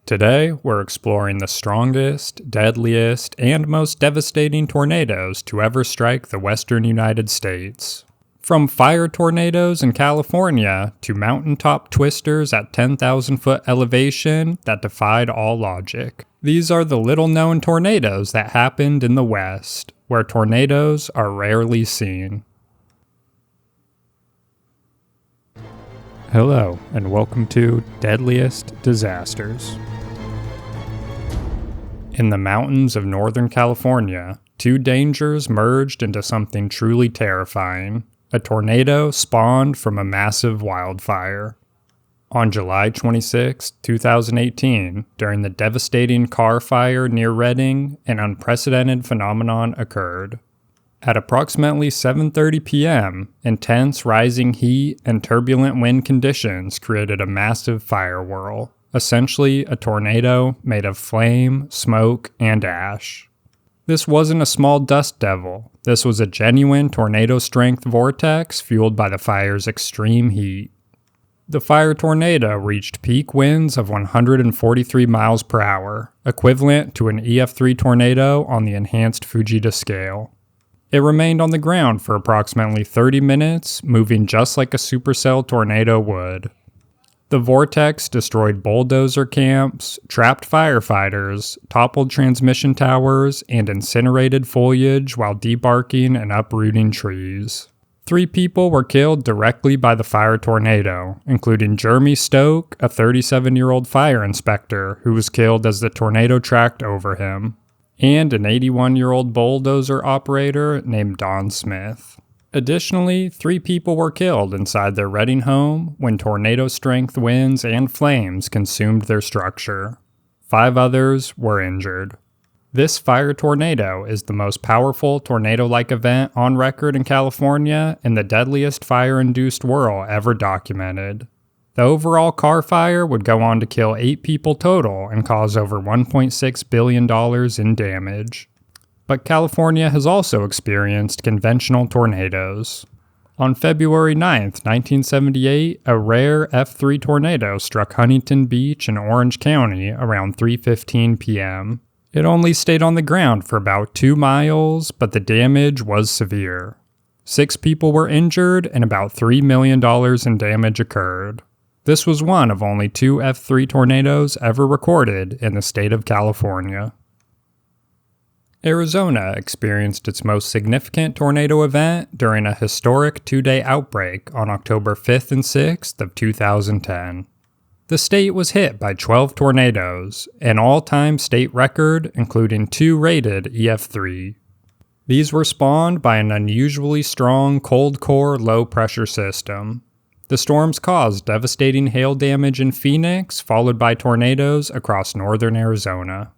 Today, we're exploring the strongest, deadliest, and most devastating tornadoes to ever strike the western United States. From fire tornadoes in California to mountaintop twisters at 10,000-foot elevation that defied all logic. These are the little-known tornadoes that happened in the West, where tornadoes are rarely seen. Hello, and welcome to Deadliest Disasters. In the mountains of Northern California, two dangers merged into something truly terrifying. A tornado spawned from a massive wildfire. On July 26, 2018, during the devastating Carr Fire near Redding, an unprecedented phenomenon occurred. At approximately 7:30 p.m., intense rising heat and turbulent wind conditions created a massive fire whirl, essentially a tornado made of flame, smoke, and ash. This wasn't a small dust devil. This was a genuine tornado-strength vortex fueled by the fire's extreme heat. The fire tornado reached peak winds of 143 miles per hour, equivalent to an EF3 tornado on the enhanced Fujita scale. It remained on the ground for approximately 30 minutes, moving just like a supercell tornado would. The vortex destroyed bulldozer camps, trapped firefighters, toppled transmission towers, and incinerated foliage while debarking and uprooting trees. 3 people were killed directly by the fire tornado, including Jeremy Stoke, a 37-year-old fire inspector who was killed as the tornado tracked over him, and an 81-year-old bulldozer operator named Don Smith. Additionally, 3 people were killed inside their Redding home when tornado-strength winds and flames consumed their structure. 5 others were injured. This fire tornado is the most powerful tornado-like event on record in California and the deadliest fire-induced whirl ever documented. The overall Carr Fire would go on to kill 8 people total and cause over $1.6 billion in damage. But California has also experienced conventional tornadoes. On February 9, 1978, a rare F3 tornado struck Huntington Beach in Orange County around 3:15 p.m. It only stayed on the ground for about 2 miles, but the damage was severe. 6 people were injured and about $3 million in damage occurred. This was one of only 2 F3 tornadoes ever recorded in the state of California. Arizona experienced its most significant tornado event during a historic 2-day outbreak on October 5th and 6th of 2010. The state was hit by 12 tornadoes, an all-time state record, including 2 rated EF3. These were spawned by an unusually strong cold core low-pressure system. The storms caused devastating hail damage in Phoenix, followed by tornadoes across northern Arizona.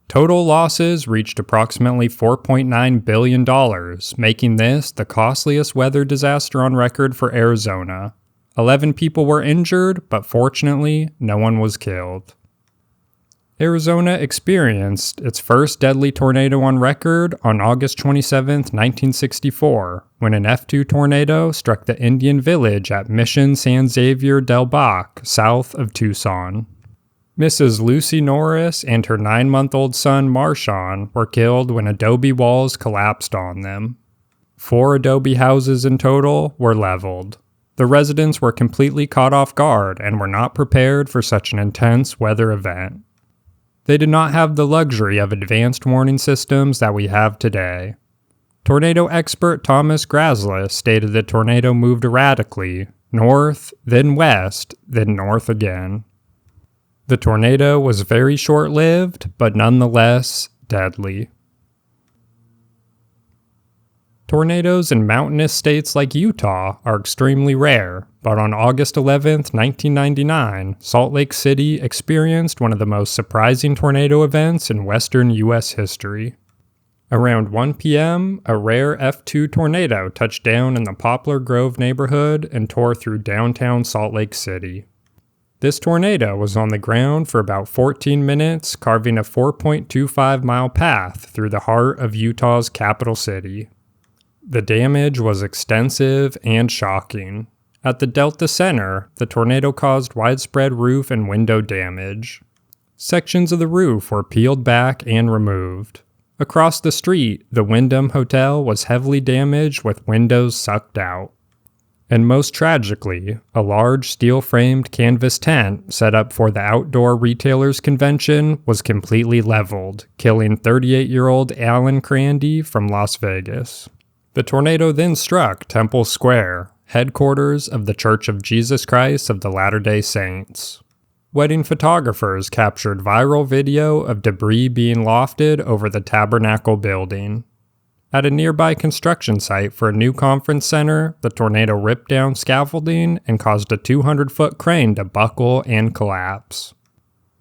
Total losses reached approximately $4.9 billion, making this the costliest weather disaster on record for Arizona. 11 people were injured, but fortunately, no one was killed. Arizona experienced its first deadly tornado on record on August 27, 1964, when an F2 tornado struck the Indian village at Mission San Xavier del Bac, south of Tucson. Mrs. Lucy Norris and her 9-month-old son Marshawn were killed when adobe walls collapsed on them. 4 adobe houses in total were leveled. The residents were completely caught off guard and were not prepared for such an intense weather event. They did not have the luxury of advanced warning systems that we have today. Tornado expert Thomas Grassless stated the tornado moved erratically, north, then west, then north again. The tornado was very short-lived, but nonetheless deadly. Tornadoes in mountainous states like Utah are extremely rare, but on August 11, 1999, Salt Lake City experienced one of the most surprising tornado events in western U.S. history. Around 1 p.m., a rare F2 tornado touched down in the Poplar Grove neighborhood and tore through downtown Salt Lake City. This tornado was on the ground for about 14 minutes, carving a 4.25-mile path through the heart of Utah's capital city. The damage was extensive and shocking. At the Delta Center, the tornado caused widespread roof and window damage. Sections of the roof were peeled back and removed. Across the street, the Wyndham Hotel was heavily damaged with windows sucked out. And most tragically, a large steel-framed canvas tent set up for the Outdoor Retailers Convention was completely leveled, killing 38-year-old Alan Crandy from Las Vegas. The tornado then struck Temple Square, headquarters of the Church of Jesus Christ of the Latter-day Saints. Wedding photographers captured viral video of debris being lofted over the Tabernacle building. At a nearby construction site for a new conference center, the tornado ripped down scaffolding and caused a 200-foot crane to buckle and collapse.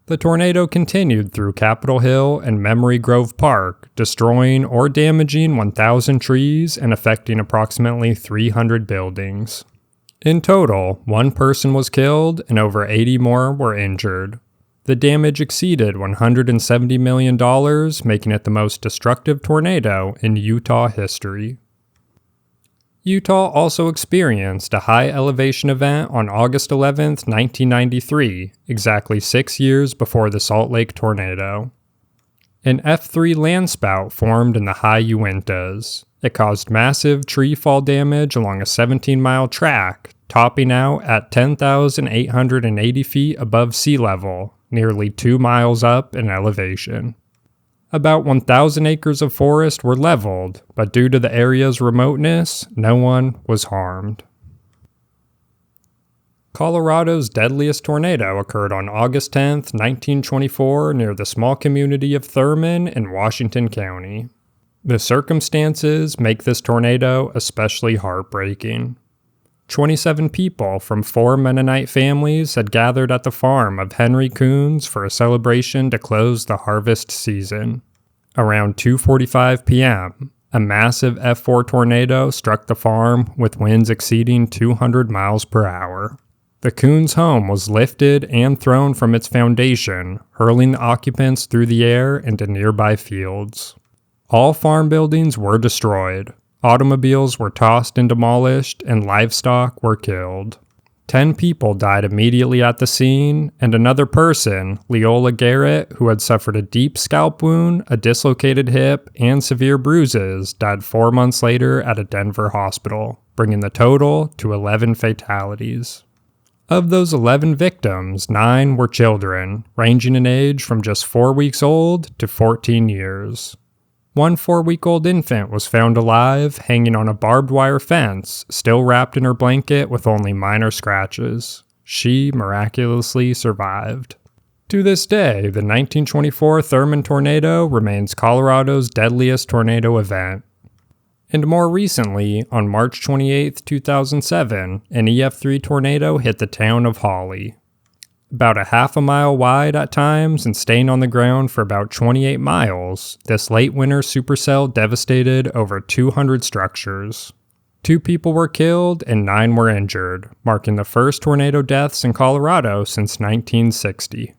The tornado continued through Capitol Hill and Memory Grove Park, destroying or damaging 1,000 trees and affecting approximately 300 buildings. In total, 1 person was killed and over 80 more were injured. The damage exceeded $170 million, making it the most destructive tornado in Utah history. Utah also experienced a high elevation event on August 11, 1993, exactly 6 years before the Salt Lake tornado. An F3 landspout formed in the high Uintas. It caused massive tree fall damage along a 17-mile track, topping out at 10,880 feet above sea level, nearly 2 miles up in elevation. About 1,000 acres of forest were leveled, but due to the area's remoteness, no one was harmed. Colorado's deadliest tornado occurred on August 10, 1924, near the small community of Thurman in Washington County. The circumstances make this tornado especially heartbreaking. 27 people from 4 Mennonite families had gathered at the farm of Henry Coons for a celebration to close the harvest season. Around 2:45 p.m., a massive F4 tornado struck the farm with winds exceeding 200 miles per hour. The Coons' home was lifted and thrown from its foundation, hurling the occupants through the air into nearby fields. All farm buildings were destroyed. Automobiles were tossed and demolished, and livestock were killed. 10 people died immediately at the scene, and another person, Leola Garrett, who had suffered a deep scalp wound, a dislocated hip, and severe bruises, died 4 months later at a Denver hospital, bringing the total to 11 fatalities. Of those 11 victims, 9 were children, ranging in age from just 4 weeks old to 14 years. One 4-week-old infant was found alive, hanging on a barbed wire fence, still wrapped in her blanket with only minor scratches. She miraculously survived. To this day, the 1924 Thurman tornado remains Colorado's deadliest tornado event. And more recently, on March 28, 2007, an EF3 tornado hit the town of Hawley. About a half a mile wide at times and staying on the ground for about 28 miles, this late winter supercell devastated over 200 structures. 2 people were killed and 9 were injured, marking the first tornado deaths in Colorado since 1960.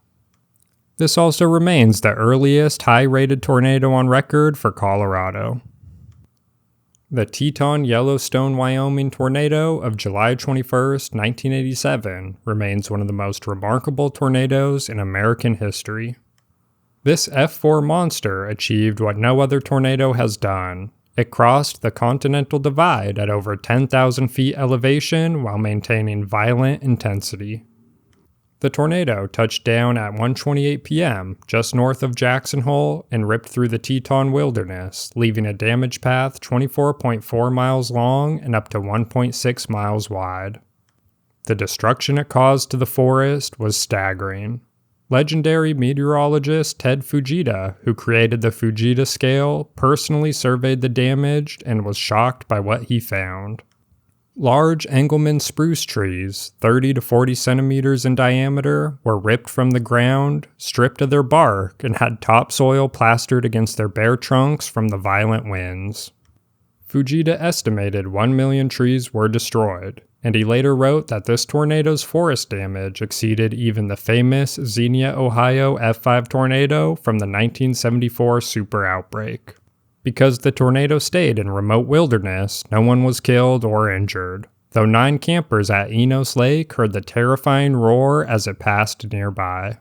This also remains the earliest high-rated tornado on record for Colorado. The Teton-Yellowstone, Wyoming tornado of July 21, 1987 remains one of the most remarkable tornadoes in American history. This F4 monster achieved what no other tornado has done. It crossed the Continental Divide at over 10,000 feet elevation while maintaining violent intensity. The tornado touched down at 1:28 p.m. just north of Jackson Hole and ripped through the Teton Wilderness, leaving a damage path 24.4 miles long and up to 1.6 miles wide. The destruction it caused to the forest was staggering. Legendary meteorologist Ted Fujita, who created the Fujita scale, personally surveyed the damage and was shocked by what he found. Large Engelmann spruce trees, 30 to 40 centimeters in diameter, were ripped from the ground, stripped of their bark, and had topsoil plastered against their bare trunks from the violent winds. Fujita estimated 1 million trees were destroyed, and he later wrote that this tornado's forest damage exceeded even the famous Xenia, Ohio F5 tornado from the 1974 super outbreak. Because the tornado stayed in remote wilderness, no one was killed or injured, though 9 campers at Enos Lake heard the terrifying roar as it passed nearby.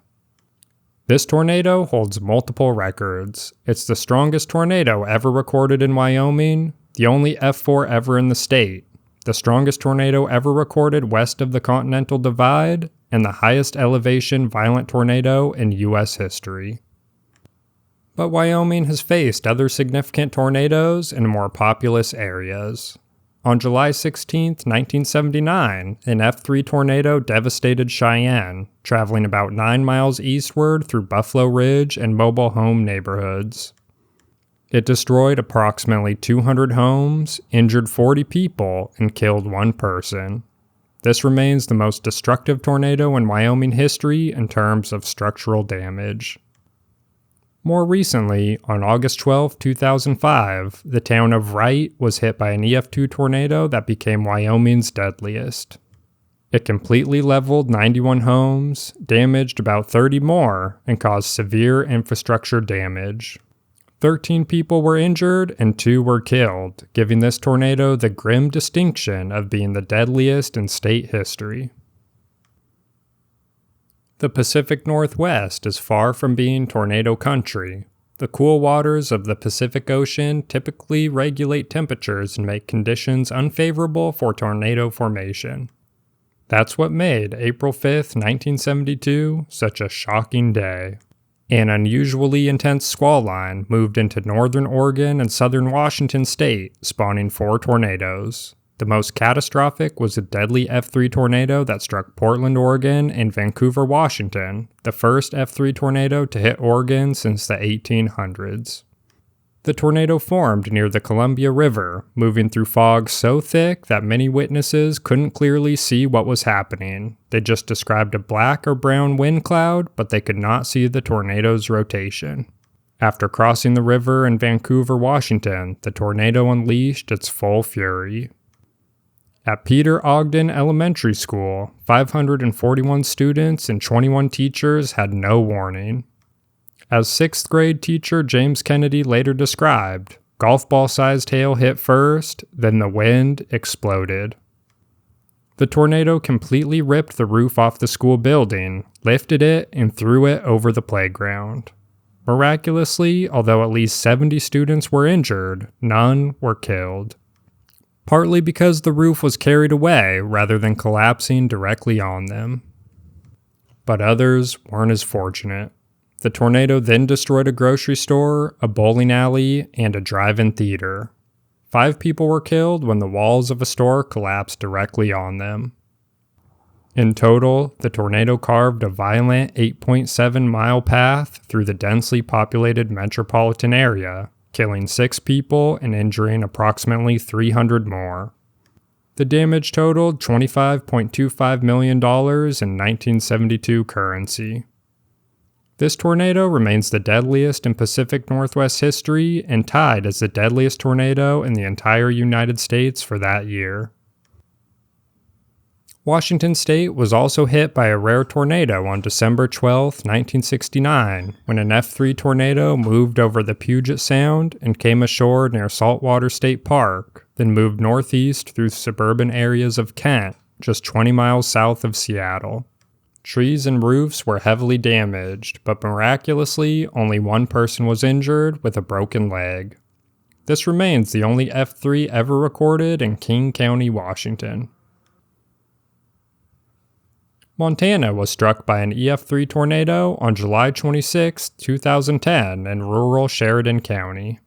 This tornado holds multiple records. It's the strongest tornado ever recorded in Wyoming, the only F4 ever in the state, the strongest tornado ever recorded west of the Continental Divide, and the highest elevation violent tornado in U.S. history. But Wyoming has faced other significant tornadoes in more populous areas. On July 16, 1979, an F3 tornado devastated Cheyenne, traveling about 9 miles eastward through Buffalo Ridge and mobile home neighborhoods. It destroyed approximately 200 homes, injured 40 people, and killed 1 person. This remains the most destructive tornado in Wyoming history in terms of structural damage. More recently, on August 12, 2005, the town of Wright was hit by an EF2 tornado that became Wyoming's deadliest. It completely leveled 91 homes, damaged about 30 more, and caused severe infrastructure damage. 13 people were injured and 2 were killed, giving this tornado the grim distinction of being the deadliest in state history. The Pacific Northwest is far from being tornado country. The cool waters of the Pacific Ocean typically regulate temperatures and make conditions unfavorable for tornado formation. That's what made April 5, 1972 such a shocking day. An unusually intense squall line moved into northern Oregon and southern Washington state, spawning 4 tornadoes. The most catastrophic was a deadly F3 tornado that struck Portland, Oregon and Vancouver, Washington, the first F3 tornado to hit Oregon since the 1800s. The tornado formed near the Columbia River, moving through fog so thick that many witnesses couldn't clearly see what was happening. They just described a black or brown wind cloud, but they could not see the tornado's rotation. After crossing the river in Vancouver, Washington, the tornado unleashed its full fury. At Peter Ogden Elementary School, 541 students and 21 teachers had no warning. As 6th grade teacher James Kennedy later described, golf ball-sized hail hit first, then the wind exploded. The tornado completely ripped the roof off the school building, lifted it, and threw it over the playground. Miraculously, although at least 70 students were injured, none were killed. Partly because the roof was carried away rather than collapsing directly on them. But others weren't as fortunate. The tornado then destroyed a grocery store, a bowling alley, and a drive-in theater. 5 people were killed when the walls of a store collapsed directly on them. In total, the tornado carved a violent 8.7-mile path through the densely populated metropolitan area, killing 6 people and injuring approximately 300 more. The damage totaled $25.25 million in 1972 currency. This tornado remains the deadliest in Pacific Northwest history and tied as the deadliest tornado in the entire United States for that year. Washington State was also hit by a rare tornado on December 12, 1969, when an F3 tornado moved over the Puget Sound and came ashore near Saltwater State Park, then moved northeast through suburban areas of Kent, just 20 miles south of Seattle. Trees and roofs were heavily damaged, but miraculously, only 1 person was injured with a broken leg. This remains the only F3 ever recorded in King County, Washington. Montana was struck by an EF3 tornado on July 26, 2010 in rural Sheridan County.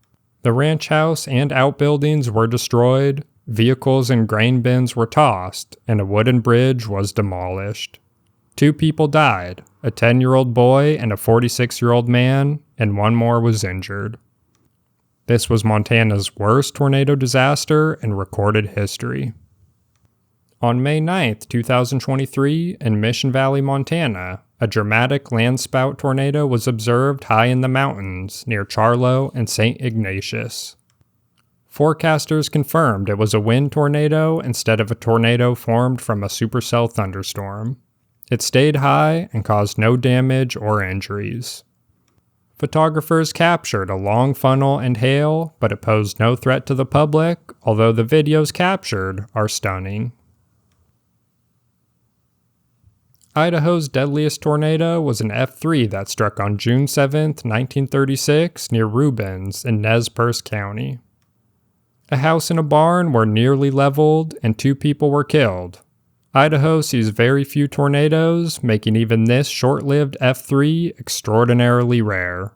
The ranch house and outbuildings were destroyed, vehicles and grain bins were tossed, and a wooden bridge was demolished. 2 people died, a 10-year-old boy and a 46-year-old man, and 1 more was injured. This was Montana's worst tornado disaster in recorded history. On May 9, 2023, in Mission Valley, Montana, a dramatic landspout tornado was observed high in the mountains near Charlo and St. Ignatius. Forecasters confirmed it was a wind tornado instead of a tornado formed from a supercell thunderstorm. It stayed high and caused no damage or injuries. Photographers captured a long funnel and hail, but it posed no threat to the public, although the videos captured are stunning. Idaho's deadliest tornado was an F3 that struck on June 7, 1936, near Rubens in Nez Perce County. A house and a barn were nearly leveled, and 2 people were killed. Idaho sees very few tornadoes, making even this short-lived F3 extraordinarily rare.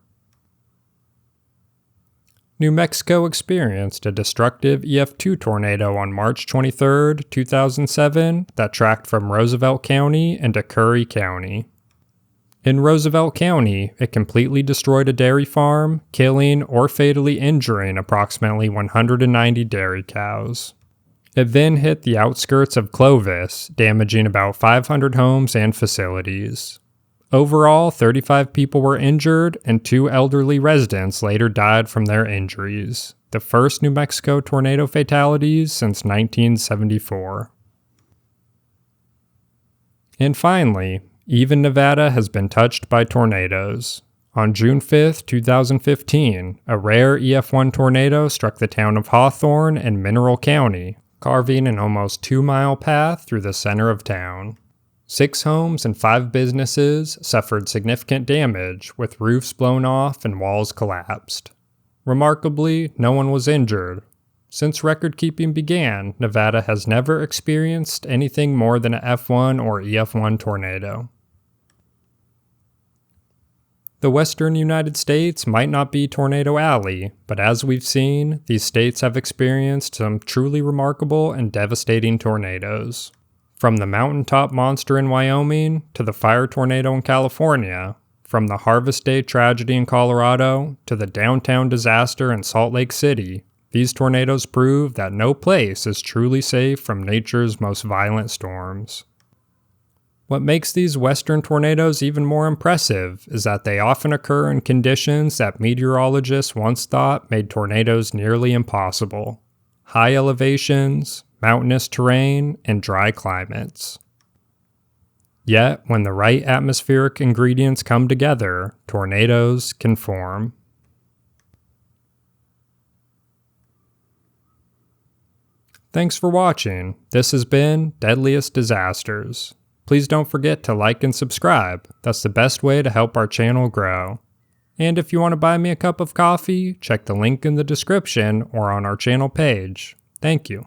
New Mexico experienced a destructive EF2 tornado on March 23, 2007 that tracked from Roosevelt County into Curry County. In Roosevelt County, it completely destroyed a dairy farm, killing or fatally injuring approximately 190 dairy cows. It then hit the outskirts of Clovis, damaging about 500 homes and facilities. Overall, 35 people were injured, and 2 elderly residents later died from their injuries, the first New Mexico tornado fatalities since 1974. And finally, even Nevada has been touched by tornadoes. On June 5, 2015, a rare EF1 tornado struck the town of Hawthorne in Mineral County, carving an almost 2-mile path through the center of town. 6 homes and 5 businesses suffered significant damage, with roofs blown off and walls collapsed. Remarkably, no one was injured. Since record-keeping began, Nevada has never experienced anything more than an F1 or EF1 tornado. The western United States might not be Tornado Alley, but as we've seen, these states have experienced some truly remarkable and devastating tornadoes. From the mountaintop monster in Wyoming to the fire tornado in California, from the Harvest Day tragedy in Colorado to the downtown disaster in Salt Lake City, these tornadoes prove that no place is truly safe from nature's most violent storms. What makes these western tornadoes even more impressive is that they often occur in conditions that meteorologists once thought made tornadoes nearly impossible: high elevations, mountainous terrain, and dry climates. Yet, when the right atmospheric ingredients come together, tornadoes can form. Thanks for watching. This has been Deadliest Disasters. Please don't forget to like and subscribe. That's the best way to help our channel grow. And if you want to buy me a cup of coffee, check the link in the description or on our channel page. Thank you.